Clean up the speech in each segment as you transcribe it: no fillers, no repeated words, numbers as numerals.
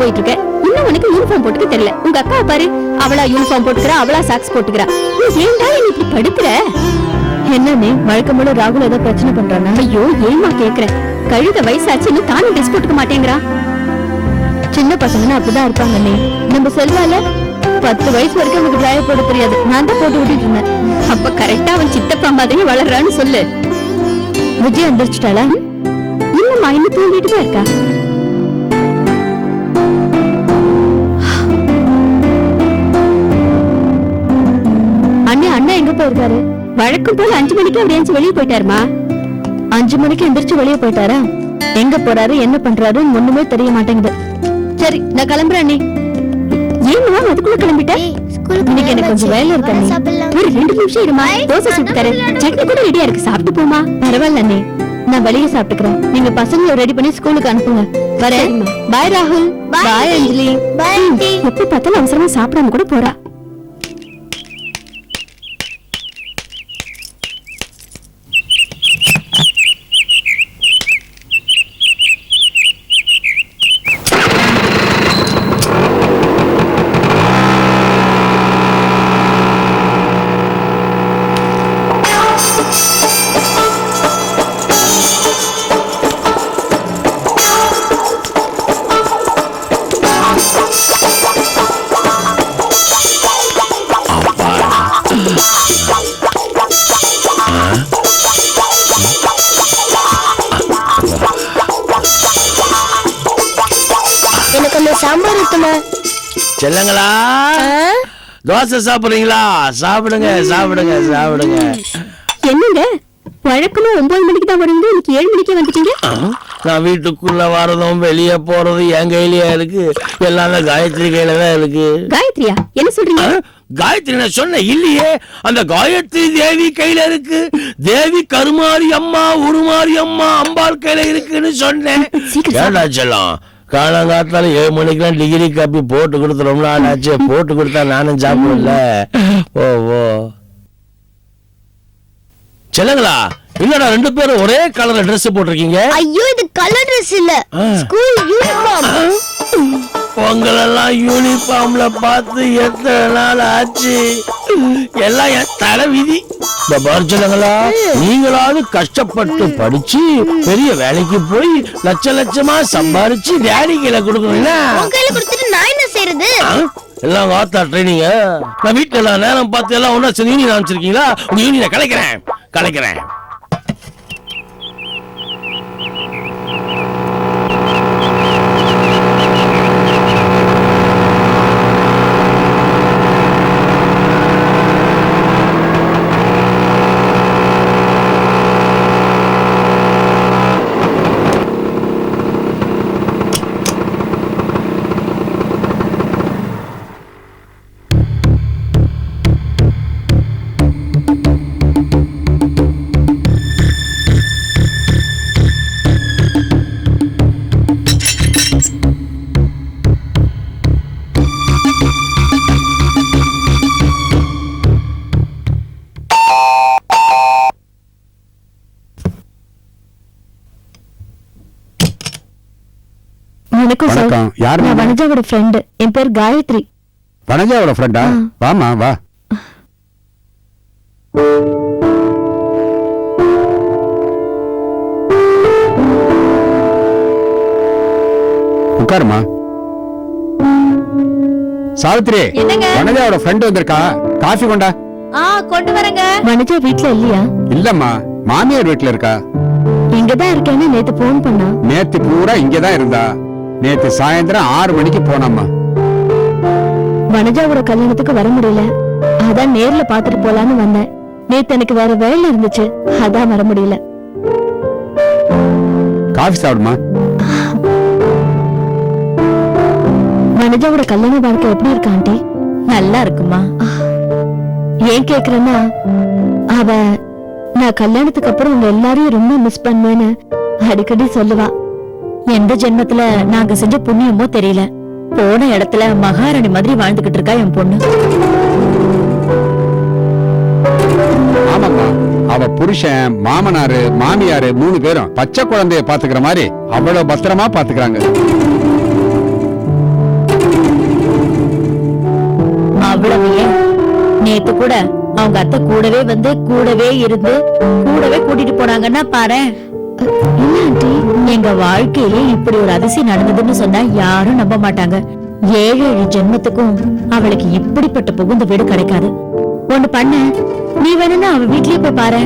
போயிட்டு இருக்க. இன்னும் உனக்கு யூனிஃபார்ம் போட்டுக்க தெரியல. உங்க அக்கா பாரு, அவளா யூனிஃபார்ம் போட்டுக்கிறா, அவளா சாக்ஸ் போட்டுக்கிறா. நீ ஏன்டா நீ இப்படி படுத்துற? என்ன நீ வழக்கம்போல ராகுல் ஏதோ பிரச்சனை பண்றானா? ஐயோ ஏமா கேக்குற? கழுத வயசாச்சுன்னு தானும் ட்ரெஸ் போட்டுக்க மாட்டேங்கிறா. சின்ன பசங்கன்னா அப்படிதான் இருப்பாங்க. நீ நம்ம செல்வால 10 வயசு வரைக்கும் அவனுக்கு டிரைவ் போட தெரியாது. நான் தான் போட்டு விட்டுட்டு இருந்தேன். அப்ப கரெக்டா அவன் சித்தப்பா மாதிரி வளர்றான்னு சொல்லு. விஜய் எந்திரிச்சிட்டாளா? இல்லம்மா, இன்னும் தூங்கிட்டு தான் இருக்கா. அண்ணா எங்க போயிருக்காரு? வழக்கம் போல 5 மணிக்கு அப்படியே வெளியே போயிட்டாருமா. 5 மணிக்கு எந்திரிச்சு வெளியே போயிட்டாரா? எங்க போறாரு, என்ன பண்றாரு ஒண்ணுமே தெரிய மாட்டேங்குது. சரி நான் கிளம்புறேன். அண்ணி ஏமா அதுக்குள்ள கிளம்பிட்ட? இன்னைக்கு எனக்கு கொஞ்சம் வேலை இருக்கு அண்ணி. ஒரு 2 நிமிஷம் இருமா, தோசை சுட்டு தரேன். சட்னி கூட ரெடியா இருக்கு, சாப்பிட்டு போமா. பரவாயில்ல அண்ணி, நான் வெளியே சாப்பிட்டுக்கிறேன். நீங்க பசங்களை ரெடி பண்ணி ஸ்கூலுக்கு அனுப்புங்க. வரேன். பாய் ராகுல். பாய் அஞ்சலி. பாய். எப்ப பார்த்தாலும் அவசரமா சாப்பிடாம கூட போறா. செல்லங்களா, தோசை சாப்பிடுறீங்களா? சாப்பிடுங்க சாப்பிடுங்க சாப்பிடுங்க. என்னங்க வழக்கமா 9 மணிக்கு தான் வருவீங்க, இன்னைக்கு 7 மணிக்கே வந்துட்டீங்க. நான் வீட்டுக்குள்ள வரதும் வெளியே போறதும் என் கையிலயா இருக்கு. எல்லாம் காயத்ரி கையில தான் இருக்கு. காயத்ரியா? என்ன சொல்றீங்க? காயத்ரி நான் சொன்ன இல்லையே, அந்த காயத்ரி தேவி கையில இருக்கு. தேவி கருமாரி அம்மா, உருமாரி அம்மா அம்பாள் கையில இருக்குன்னு சொன்னேன். ஏண்டா செல்லம், காலங்காத்தால 7 மணிக்கெல்லாம் டிகிரி காப்பி போட்டு கொடுத்து ரொம்ப நாள் ஆச்சு. போட்டு கொடுத்தா நானும் சாப்பிடல. ஓ ஓ செல்லுங்களா, இல்லடா 2 பேரும் ஒரே கலர் ட்ரெஸ் போட்டிருக்கீங்க. ஐயோ இது கலர் ட்ரெஸ் இல்ல, ஸ்கூல் யூனிஃபார்ம். உங்களெல்லாம் யூனிஃபார்ம்ல பார்த்து எத்தனை நாள் ஆச்சு. எல்லாம் என் தலை விதி. சொல்லுங்களா, நீங்களாவது கஷ்டப்பட்டு படிச்சு பெரிய வேலைக்கு போய் லட்ச லட்சமா சம்பாரிச்சு டேடி கையில கொடுக்கணும்னா நான் என்ன செய்யறது? எல்லாம் வார்த்தா ட்ரைனிங்க. நான் வீட்டுல எல்லாம் நேரம் பார்த்து எல்லாம் ஒன்னா யூனியன் அமைச்சிருக்கீங்களா? உங்க யூனியனை கலைக்கிறேன். வனஜாவோட ஃப்ரெண்ட். என் பேர் காயத்ரி. வனஜாவோட ஃப்ரெண்டா? வாமா வா. உட்காருமா. சாவித்ரி, வனஜாவோட ஃப்ரெண்ட் வந்திருக்கா, காஃபி கொண்டா. கொண்டு வரேங்க. வனஜா வீட்ல இல்லையா? இல்லம்மா, மாமியார் வீட்ல இருக்கா. இங்கதான் இருக்கேன்னு நேத்து போன் பண்ணா. நேத்து பூரா இங்கதான் இருந்தா. நேத்து சாயந்தரம் 6 மணிக்கு போனாமா. வனஜாவோட கல்யாணத்துக்கு வர முடியல, அதான் நேர்ல பாத்துட்டு போலான்னு வந்தேன். நேத்து எனக்கு வேற வேலை இருந்துச்சு, அதான் வர முடியல. காஃபி சாப்பிடுமா. வனஜாவோட கல்யாண வாழ்க்கை எப்படி இருக்கு ஆண்டி? நல்லா இருக்குமா. ஏன் கேக்குறேன்னா, அவ நான் கல்யாணத்துக்கு அப்புறம் உங்க எல்லாரையும் ரொம்ப மிஸ் பண்ணுவேன்னு அடிக்கடி சொல்லுவா. எந்த ஜென்மத்துல நாங்க செஞ்ச புண்ணியமோ தெரியல, போன இடத்துல மகாராணி மாதிரி வாழ்ந்துகிட்டு இருக்கா என் பொண்ணு. ஆமாம்மா, அவ புருஷன், மாமனாரு, மாமியாரு 3 பேரும் பச்சை குழந்தைய பாத்துக்கிற மாதிரி அவ்வளவு பத்திரமா பாத்துக்கிறாங்க. அவ்வளவு ஏன் நேத்து கூட அவங்க அத்தை கூடவே வந்து கூடவே இருந்து கூடவே கூட்டிட்டு போனாங்கன்னா பாரு. எங்க வாழ்க்கையிலே இப்படி ஒரு அதிசயம் நடந்ததுன்னு சொன்னா யாரும் நம்ப மாட்டாங்க. 7 ஜென்மத்துக்கும் அவளுக்கு இப்படிப்பட்ட புகுந்த வீடு கிடைக்காது. ஒண்ணு பண்ண, நீ வேணும்னா அவ வீட்லயே போய் பாரு.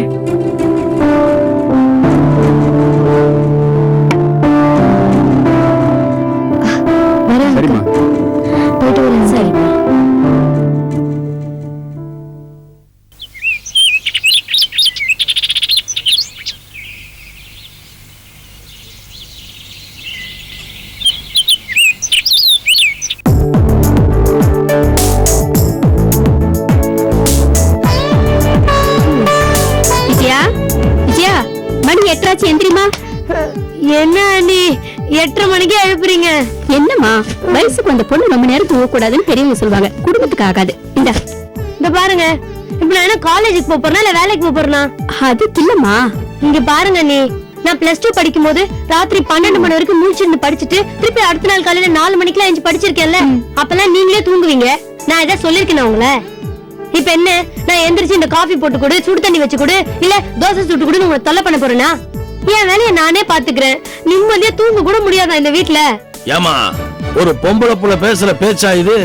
சரிம்மா. போயிட்டு வரேன். சரிம்மா. விஜயா, விஜயா, மணி 8 எந்திரிமா. என்ன அண்ணி 8:30 மணிக்கு எழுப்புறீங்க? என்னம்மா, வயசுக்கு வந்த பொண்ணு ரொம்ப நேரம் தூங்க கூடாதுன்னு பெரியவங்க சொல்லுவாங்க. குடும்பத்துக்கு ஆகாது. இந்த பாருங்க, இப்ப நான் என்ன காலேஜுக்கு போப் போறேனா இல்ல வேலைக்கு போப் போறேனா? அது இல்லம்மா. இங்க பாருங்க அண்ணி, நான் +2 படிக்கும் போது ராத்திரி 12 மணி வரைக்கும் முழிச்சிருந்து படிச்சுட்டு திருப்பி அடுத்த நாள் காலையில 4 மணிக்கெல்லாம் எழுந்து படிச்சிருக்கேன்ல. அப்பெல்லாம் நீங்களே தூங்குவீங்க. நான் ஏதாவது சொல்லிருக்கேன் உங்களை? இப்ப என்ன, நான் எந்திரிச்சு இந்த காஃபி போட்டு கொடு, சுடு தண்ணி வச்சு கொடு, இல்ல தோசை சுட்டு கொடுன்னு உங்களை தொல்லை பண்ண போறேனா? என் வேலையை நானே பாத்துக்கிறேன். நிம்மதியா தூங்க கூட முடியாதா இந்த வீட்டுல? ஏமா ஒரு பொம்பளை புள்ள பேசுற பேச்சா இது?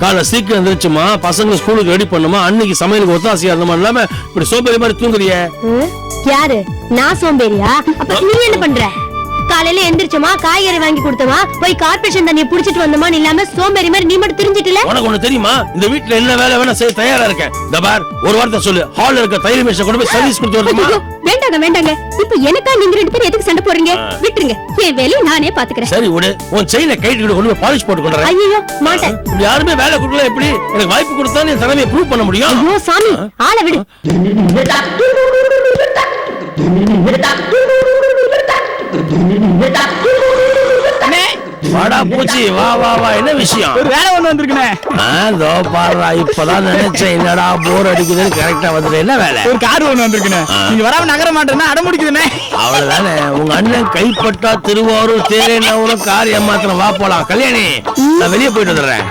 காலை சீக்கிரம் எந்திரிச்சுமா, பசங்க ஸ்கூலுக்கு ரெடி பண்ணுமா, அன்னைக்கு சமையலுக்கு ஒத்தாசியா இருந்தமா இல்லாம இப்படி சோம்பேறி மாதிரி தூங்குறிய? யாரு, நான் சோம்பேறியா? அப்ப நீ என்ன பண்ற? காலையில எந்திரிச்சோமா, காய்கறி வாங்கி கொடுத்தோமா, போய் கார்பரேஷன் தண்ணியை புடிச்சிட்டு வந்தோமா இல்லாம சோம்பேறி மாதிரி நீ மட்டும் தெரிஞ்சிட்டல. உனக்கு ஒண்ணு தெரியுமா, இந்த வீட்டுல என்ன வேலை வேணா செய்ய தயாரா இருக்கேன். இந்த பார், ஒரு வார்த்தை சொல்லு, ஹால்ல இருக்க தையல் மிஷினை கொண்டு போய் சர்வீஸ் கொடுத்து வரணுமா? வேண்டாங்க வேண்டாங்க. இப்ப எனக்கா நீங்க 2 பேரும் எதுக்கு சண்டை போறீங்க? விட்டுருங்க, என் வேலையை நானே பாத்துக்கிறேன். சரி விடு, உன் செயினை கைட்டு கொண்டு போய் பாலிஷ் போட்டு கொண்டு வரேன். ஐயோ மாட்டேன். இப்படி யாருமே வேலை கொடுக்கல, எப்படி எனக்கு வாய்ப்பு கொடுத்தா நீ திறமையை ப்ரூவ் பண்ண முடியும்? ஐயோ சாமி, ஆளை விடு. வாடா பூச்சி, வா வா வா. என்ன விஷயம்? ஒரு வேலை ஒண்ணு வந்திருக்குனே. அதோ பாருடா, இப்பதான் நினைச்சேன் என்னடா போர் அடிக்குதுன்னு. கரெக்டா வந்துட்டு என்ன வேலை? ஒரு கார் ஒண்ணு வந்திருக்குனே. நீங்க வராம நகர மாட்டேன்னா அடம் முடிக்குதுனே. அவ்வளவுதானே, உங்க அண்ணன் கைப்பட்டா திருவாரூர் தேரேனாவூரும் கார் ஏமாத்திரம். வா போலாம். கல்யாணி, நான் வெளியே போயிட்டு வந்துடுறேன்.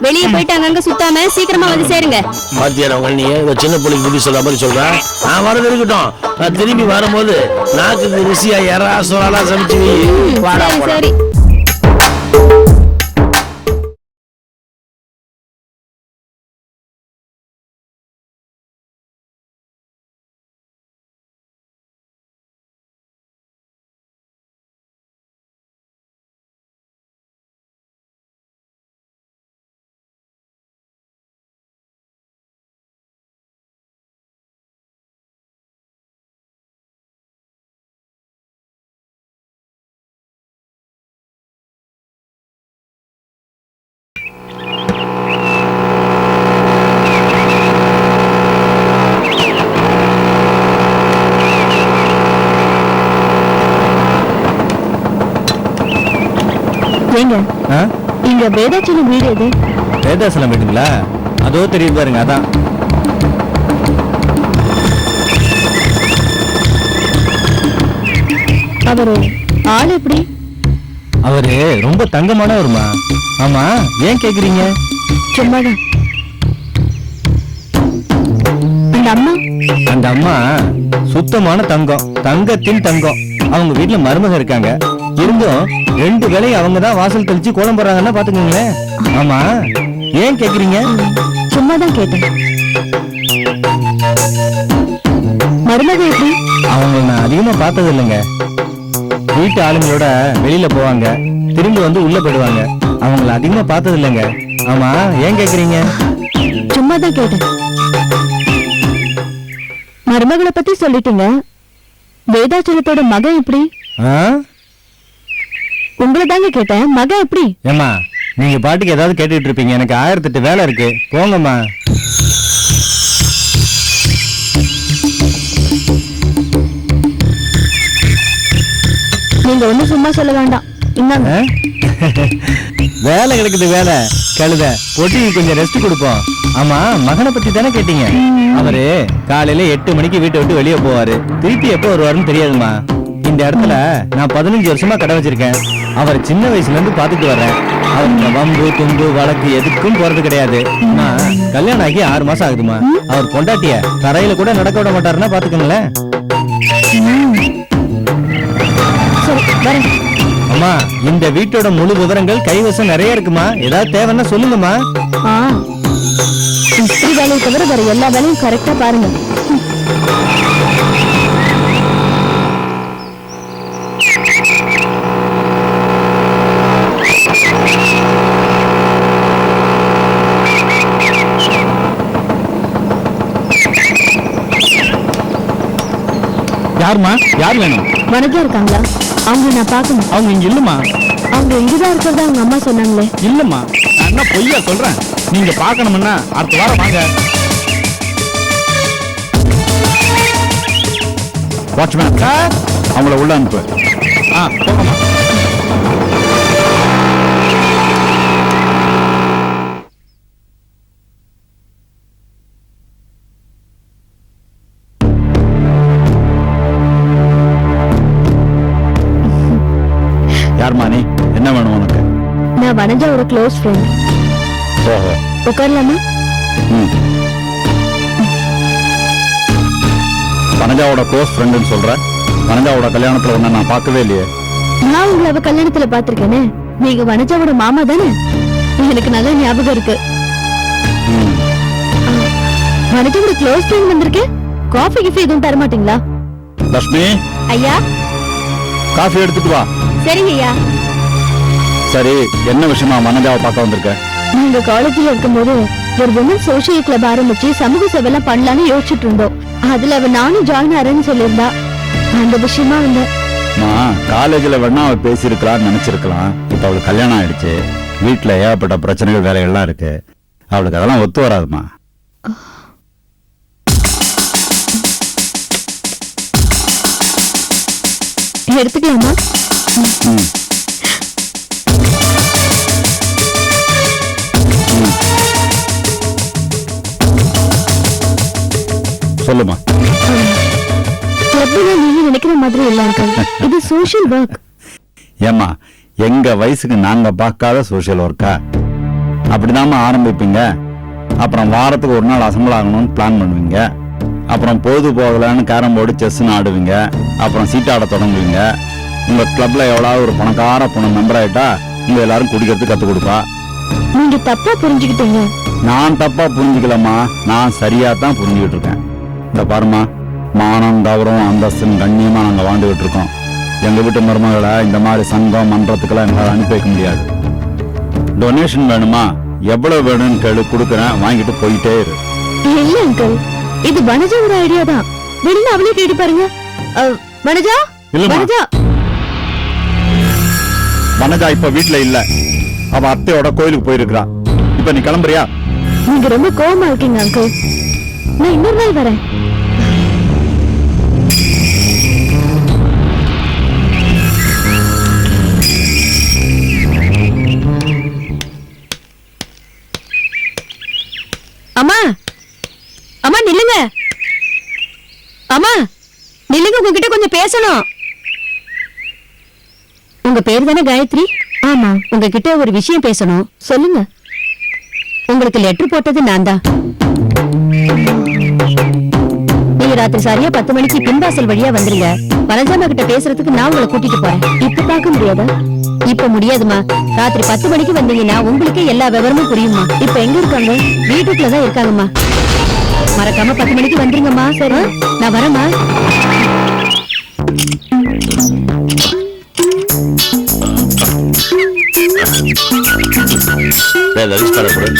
வெளியே போயிட்டு அங்கங்க சுத்தாம சீக்கிரமா வந்து சேருங்க. பாத்தியா உங்க அண்ணிய சின்ன பிள்ளைக்கு புத்தி சொல்ற மாதிரி சொல்றேன். நான் வரது இருக்கட்டும், நான் திரும்பி வரும்போது நாக்கு ருசியா எறா சோறாலாம் சமைச்சு வை. வாடா சரி போடா. சரி. ஏங்க, இங்க வேதாச்சலம் வீடு எது? வேதாசலம் வீடுங்களா? அதோ தெரியும் பாருங்க, அதான். அவரு ஆள் எப்படி? அவரு ரொம்ப தங்கமானவருமா. ஆமா, ஏன் கேக்குறீங்க? சும்மாதான். அந்த அம்மா? அந்த அம்மா சுத்தமான தங்கம், தங்கத்தின் தங்கம். அவங்க வீட்டுல மருமக இருக்காங்க. இருந்தும் 2 வேளையும் அவங்க தான் வாசல் தெளிச்சு கோலம் போடுறாங்கன்னா பாத்துக்கோங்களேன். ஆமா, ஏன் கேக்குறீங்க? சும்மாதான் கேட்டேன். மருமக எப்படி? அவங்க நான் அதிகமா பார்த்தது இல்லைங்க. வீட்டு ஆளுங்களோட வெளியில போவாங்க, திரும்பி வந்து உள்ள போயிடுவாங்க. அவங்கள அதிகமா பார்த்தது இல்லைங்க. ஆமா, ஏன் கேக்குறீங்க? சும்மாதான் கேட்டேன். மருமகளை பத்தி சொல்லிட்டீங்க. வேதாச்சலத்தோட மகன் எப்படி? உங்களை தாங்க கேட்டேன், மகன் எப்படி? ஏமா, நீங்க பாட்டுக்கு ஏதாவது கேட்டுட்டு இருப்பீங்க. எனக்கு 1008 வேலை இருக்கு, போங்கம்மா. நீங்க ஒண்ணும் சும்மா சொல்ல வேண்டாம். இந்தாங்க. வேலை கிடைக்குது, வேலை கழுத பொட்டி. கொஞ்சம் ரெஸ்ட் கொடுப்போம். ஆமா, மகனை பத்தி தானே கேட்டீங்க? அவரு காலையில 8 மணிக்கு வீட்டை விட்டு வெளியே போவாரு. திருப்பி எப்போ வருவாருன்னு தெரியாதுமா. இந்த இடத்துல நான் 15 வருஷமா கடை வச்சிருக்கேன். அவர் சின்ன வயசுல இருந்து பாத்துட்டு வர்றேன். அவருக்கு வம்பு தும்பு வழக்கு எதுக்கும் போறது கிடையாது. நான் கல்யாணம் ஆகி 6 மாசம் ஆகுதுமா. அவர் பொண்டாட்டிய கரையில கூட நடக்க விட மாட்டாருன்னா பாத்துக்கோங்களேன். அம்மா, இந்த வீட்டோட முழு விவரங்கள் கைவசம் நிறைய இருக்குமா. ஏதாவது தேவைன்னா சொல்லுங்கம்மா. இஸ்திரி வேலையை தவிர வேற எல்லா வேலையும் கரெக்டா பாருங்க. யாருமா? யார் வேணும்? வணக்கம் இருக்காங்களா? அவங்க நான் பார்க்கணும். அவங்க இங்க இல்லம்மா. அவங்க இங்கதான் இருக்கிறதா அவங்க அம்மா சொன்னாங்களே. இல்லம்மா, நான் என்ன பொய்யா சொல்றேன்? நீங்க பார்க்கணும்னா அடுத்த வாரம் வாங்க. வாட்ச்மேன் சார், அவங்கள உள்ள அனுப்பு. போகமா. யாருமா நீ? என்ன வேணும் உனக்கு? நான் வனஜாவோட க்ளோஸ் ஃப்ரெண்ட். ஓஹோ, உட்காரலாமா? வனஜாவோட க்ளோஸ் ஃப்ரெண்டுன்னு சொல்ற. வனஜாவோட கல்யாணத்துல ஒண்ணு நான் பார்க்கவே இல்லையே. நான் உங்களை அவ கல்யாணத்துல பாத்திருக்கேனே. நீங்க வனஜாவோட மாமா தானே? எனக்கு நல்ல ஞாபகம் இருக்கு. வனஜாவோட க்ளோஸ் ஃப்ரெண்ட் வந்திருக்கேன். காஃபி கிஃபி எதுவும் தர மாட்டீங்களா? லட்சுமி, ஐயா. காஃபி எடுத்துட்டு வா. சரிங்க ஐயா. சரி, என்ன விஷயமா வனஜாவை பார்க்க வந்திருக்க? நாங்க காலேஜ்ல இருக்கும்போது ஒரு விமன் சோசியல் கிளப் ஆரம்பிச்சு சமூக சேவைலாம் பண்ணலாம்னு யோசிச்சுட்டு இருந்தோம். அதுல அவ நானும் ஜாயின் ஆறேன்னு சொல்லியிருந்தா. அந்த விஷயமா வந்த. காலேஜ்ல வேணா அவ பேசியிருக்கலாம்னு நினைச்சிருக்கலாம். இப்ப அவளுக்கு கல்யாணம் ஆயிடுச்சு. வீட்டுல ஏகப்பட்ட பிரச்சனைகள் வேலைகள்லாம் இருக்கு. அவளுக்கு அதெல்லாம் ஒத்து வராதுமா. எடுத்துக்கலாமா? சொல்லுமா. கிளப்ல நீங்க நினைக்கிற மாதிரி இல்ல அங்கிள். இது சோஷியல் ஒர்க். ஏமா, எங்க வயசுக்கு நாங்க பார்க்காத சோஷியல் ஒர்க்கா? அப்படிதாம்மா ஆரம்பிப்பீங்க. அப்புறம் வாரத்துக்கு ஒரு நாள் அசம்பிள் ஆகணும்னு பிளான் பண்ணுவீங்க. அப்புறம் பொழுது போகலன்னு கேரம் போர்டு செஸ்ன்னு ஆடுவீங்க. அப்புறம் சீட்டாட தொடங்குவீங்க. உங்க கிளப்ல எவ்வளவு ஒரு பணக்கார பொண்ணு மெம்பர் ஆயிட்டா உங்க எல்லாரும் குடிக்கிறதுக்கு கத்து கொடுப்பா. நீங்க தப்பா புரிஞ்சுக்கிட்டீங்க. நான் தப்பா புரிஞ்சுக்கலம்மா, நான் சரியா தான் புரிஞ்சுக்கிட்டு இருக்கேன். இந்த பாருமா, மானம் கௌரவம் அந்தஸ்துன்னு கண்ணியமா நாங்க வாழ்ந்துகிட்டு இருக்கோம். எங்க வீட்டு மருமகளை இந்த மாதிரி சங்கம் மன்றத்துக்கெல்லாம் எங்களால் அனுப்பி வைக்க முடியாது. டொனேஷன் வேணுமா? எவ்வளவு வேணும்னு கேளு, கொடுக்குறேன், வாங்கிட்டு போயிட்டே இரு. இல்ல அங்கிள், இது வனஜாவோட ஐடியா தான். வெளியில அவளே கேட்டு பாருங்க. வனஜா, இல்லம்மா. வனஜா. வனஜா இப்ப வீட்டுல இல்ல. அவ அத்தையோட கோயிலுக்கு போயிருக்கா. இப்ப நீ கிளம்புறியா? நீங்க ரொம்ப கோவமா இருக்கீங்க அங்கிள். நான் இன்னொரு நாள் வரேன். அம்மா, அம்மா நில்லுங்க. அம்மா நில்லுங்க, உங்ககிட்ட கொஞ்சம் பேசணும். உங்க பேர் தானே காயத்ரி? ஆமா. உங்ககிட்ட ஒரு விஷயம் பேசணும். சொல்லுங்க. உங்களுக்கு லெட்டர் போட்டது நான் தான். நீங்க ராத்திரி சரியா 10 மணிக்கு பின்வாசல் வழியா வந்துருங்க. வனஜாமா கிட்ட பேசுறதுக்கு நான் உங்களை கூட்டிட்டு போறேன். இப்ப பார்க்க முடியாதா? இப்ப முடியாதுமா. ராத்திரி 10 மணிக்கு வந்தீங்கன்னா உங்களுக்கு எல்லா விவரமும் புரியுமா. இப்ப எங்க இருக்காங்க? வீட்டுக்குள்ளதான் இருக்காங்கம்மா. மறக்காம 10 மணிக்கு வந்துருங்கம்மா. சரி, நான் வரேம்மா. லலிஷ் பண்ணப்படும்.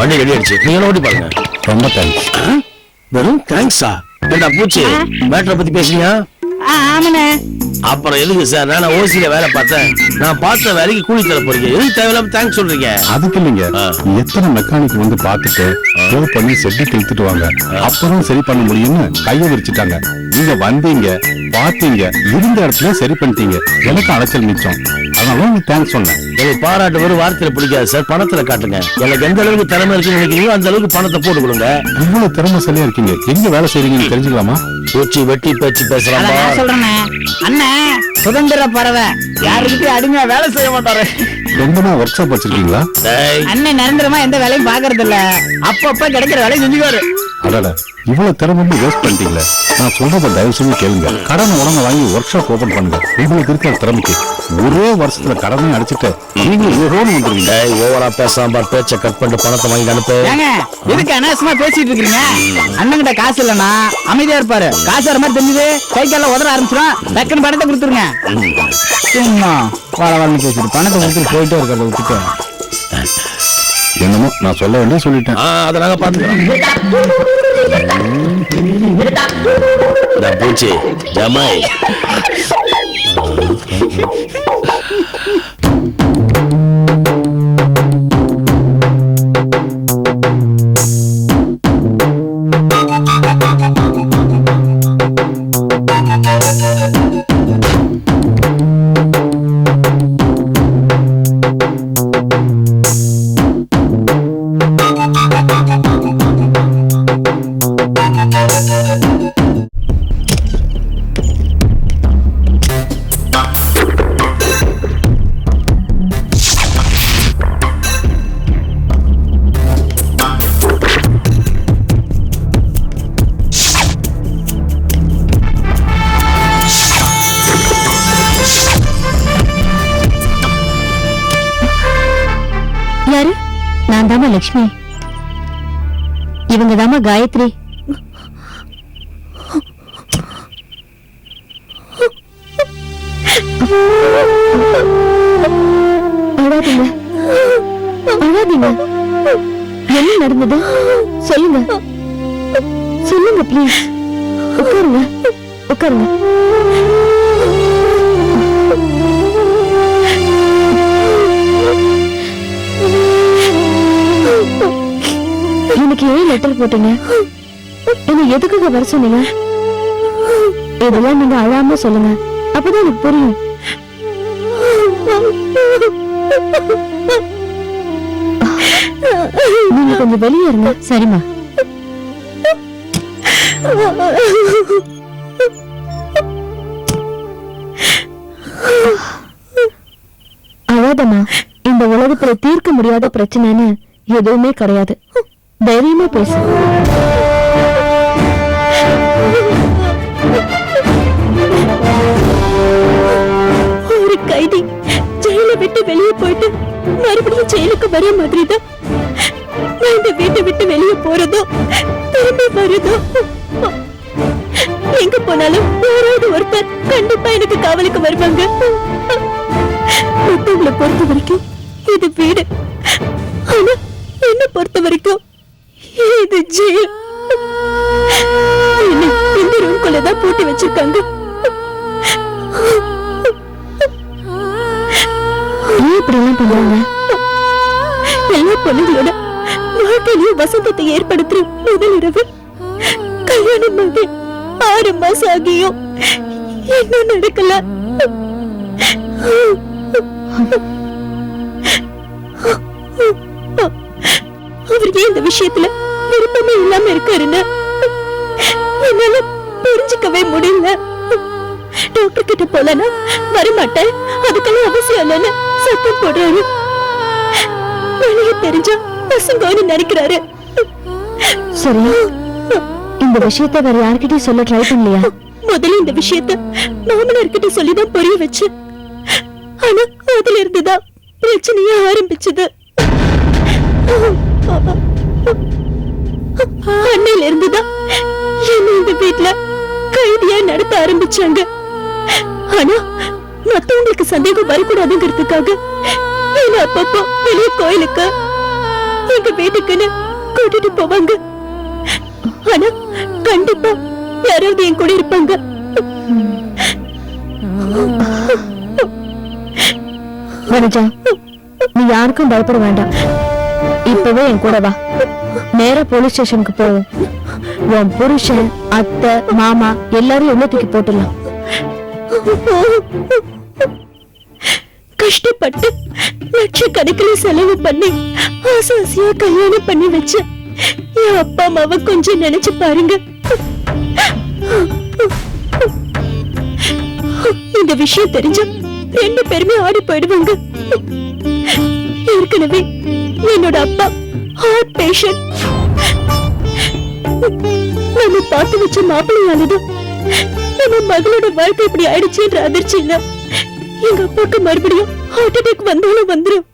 வண்டி ரெடி ஆயிடுச்சு, நீங்க ஓட்டி பாருங்க. ரொம்ப தேங்க்ஸ். வெறும் தேங்க்ஸா? ஏண்டா பூச்சி, மேட்டரை பத்தி பேசுறீங்க? ஆமாண்ணே. அப்புறம் எதுக்கு சார், நான் ஓசியில வேலை பார்த்தேன், நான் பார்த்த வேலைக்கு கூலி தர போறீங்க, எதுக்கு தேவையில்லாம தேங்க்ஸ் சொல்றீங்க? அதுக்கு இல்லைங்க, எத்தனை மெக்கானிக் வந்து பார்த்துட்டு ஃபோன் பண்ணி செட்டு இழுத்துட்டு வாங்க, அப்புறம் சரி பண்ண முடியும்னு கையை விரிச்சிட்டாங்க. நீங்க வந்தீங்க, பார்த்தீங்க, இருந்த இடத்துல சரி பண்ணிட்டீங்க, எனக்கு அலைச்சல் மிச்சம். அதனால உங்களுக்கு தேங்க்ஸ் சொன்னேன். எனக்கு பாராட்டு ஒரு வார்த்தையில பிடிக்காது சார், பணத்துல காட்டுங்க. எனக்கு எந்த அளவுக்கு திறமை இருக்குன்னு நினைக்கிறீங்களோ அந்த அளவுக்கு பணத்தை போட்டு கொடுங்க. இவ்வளவு திறமைசாலியா இருக்கீங்க, எங்க வேலை செய்றீங்கன்னு தெரிஞ்சுக்கலாமா? பூச்சி வெட்டி பேச்சு பேசுறாங்க. அண்ணன் சுதந்திர பறவை, யாருக்கிட்டே அடிமையா வேலை செய்ய மாட்டாரு. ரொம்ப ஒர்க் ஷாப் வச்சிருக்கீங்களா? அண்ணன் நிரந்தரமா எந்த வேலையும் பாக்குறது இல்ல, அப்பப்ப கிடைக்கிற வேலையை செஞ்சுக்குவாரு. அடட, இவ்வளவு திறமை வேஸ்ட் பண்ணிட்டீங்களே. நான் சொல்றத தயவு செஞ்சு கேளுங்க. கடனை உடனே வாங்கி ஒர்க் ஷாப் ஓபன் பண்ணுங்க. உங்களுக்கு இருக்கிற திறமைக்கு ஒரே வருஷத்துல கடனை அடிச்சுட்டு நீங்க ரோடு வந்துருவீங்க. ஓவரா பேசாம பேச்ச கட் பண்ணிட்டு பணத்தை வாங்கி அனுப்பு. ஏங்க எதுக்கு அனாவசியமா பேசிட்டு இருக்கீங்க? அண்ணன்கிட்ட காசு இல்லன்னா அமைதியா இருப்பாரு, காசு வர மாதிரி தெரிஞ்சது கை கால உதற ஆரம்பிச்சிடும், டக்குன்னு பணத்தை கொடுத்துருங்க. சும்மா வர வரன்னு பேசிட்டு பணத்தை கொடுத்துட்டு போயிட்டே இருக்கிறத விட்டுட்டு. என்னமோ நான் சொல்ல வேண்டிய சொல்லிட்டேன். அதை நாங்க பாத்துக்கிறோம். பூச்சி ஜமாய் யாரு? நான் தாமா லட்சுமி. இவங்க தாமா காயத்ரி. அழாதீங்க, அழாதீங்க. என்ன நடந்தது சொல்லுங்க, சொல்லுங்க ப்ளீஸ். உட்காருங்க, உட்காருங்க. எனக்கு ஏன் லெட்டர் போட்டீங்க? என்ன எதுக்காக வர சொன்னீங்க? இதெல்லாம் நீங்க அழாம சொல்லுங்க, அப்பதான் எனக்கு புரியும். நீங்க கொஞ்சம் வெளியே இருங்க. சரிம்மா. அழாதம்மா, இந்த உலகத்துல தீர்க்க முடியாத பிரச்சனைன்னு எதுவுமே கிடையாது. தைரியமா பேசு. ஒரு கைதி ஜெயில விட்டு வெளியே போயிட்டு மறுபடியும் ஜெயிலுக்கு வர மாதிரி தான் நான் இந்த வீட்டை விட்டு வெளியே போறதோ திரும்பி வருதோ. எங்க போனாலும் யாராவது ஒருத்தர் கண்டிப்பா எனக்கு காவலுக்கு வருவாங்க. மத்தவங்களை பொறுத்த வரைக்கும் இது வீடு, ஆனா என்ன பொறுத்த வரைக்கும் இது ஜெயில். இந்த ரூம்குள்ளதான் பூட்டி வச்சிருக்காங்க. இப்படி எல்லாம் பண்றாங்க. எல்லா பொண்ணுங்களோட வாழ்க்கையிலும் வசந்தத்தை ஏற்படுத்துற முதல் இரவு கல்யாணமாகி 6 மாசம் ஆகியும் என்ன நடக்கல. அவருக்கு இந்த விஷயத்துல விருப்பமே இல்லாம இருக்காருன்னு என்னால புரிஞ்சுக்கவே முடியல. டாக்டர் கிட்ட போலனா வரமாட்டேன், அதுக்கெல்லாம் அவசியம் இல்லைன்னு சத்தம் போடுறாரு. வெளியே தெரிஞ்சா பசங்கன்னு நினைக்கிறாரு. சரி, இந்த விஷயத்தை வேற யார்கிட்டயும் சொல்ல ட்ரை பண்ணலையா? முதல்ல இந்த விஷயத்த மாமனார்கிட்ட சொல்லிதான் புரிய வச்சு, ஆனா அதுல இருந்துதான் பிரச்சனையே ஆரம்பிச்சது. அன்னையில இருந்துதான் என்ன இந்த வீட்டுல கைதியா நடத்த ஆரம்பிச்சாங்க. ஆனா மத்தவங்களுக்கு சந்தேகம் வரக்கூடாதுங்கிறதுக்காக என்ன அப்பப்போ வெளியே கோயிலுக்கு எங்க வீட்டுக்குன்னு கூட்டிட்டு போவாங்க. ஆனா கண்டிப்பா யாராவது என் கூட இருப்பாங்க. வனஜா, நீ யாருக்கும் பயப்பட வேண்டாம். இப்பவே என் கூட வா. நேரா போலீஸ் ஸ்டேஷனுக்கு போவோம். உன் புருஷன், அத்தை, மாமா எல்லாரும் உள்ள தூக்கி போட்டுடலாம். கஷ்டப்பட்டு லட்சக்கணக்கில் செலவு பண்ணி ஆசாசியா கல்யாணம் பண்ணி வச்ச என் அப்பா அம்மாவை கொஞ்சம் நினைச்சு பாருங்க. இந்த விஷயம் தெரிஞ்ச 2 பேருமே ஆடி போயிடுவாங்க. ஏற்கனவே என்னோட அப்பா ஹார்ட் பேஷண்ட். நம்ம பார்த்து வச்ச மாப்பிள்ளையானதும் நம்ம மகளோட வாழ்க்கை இப்படி ஆயிடுச்சுன்ற அதிர்ச்சியில எங்க அப்பாவுக்கு மறுபடியும் ஹார்ட் அட்டாக் வந்தாலும் வந்துரும்.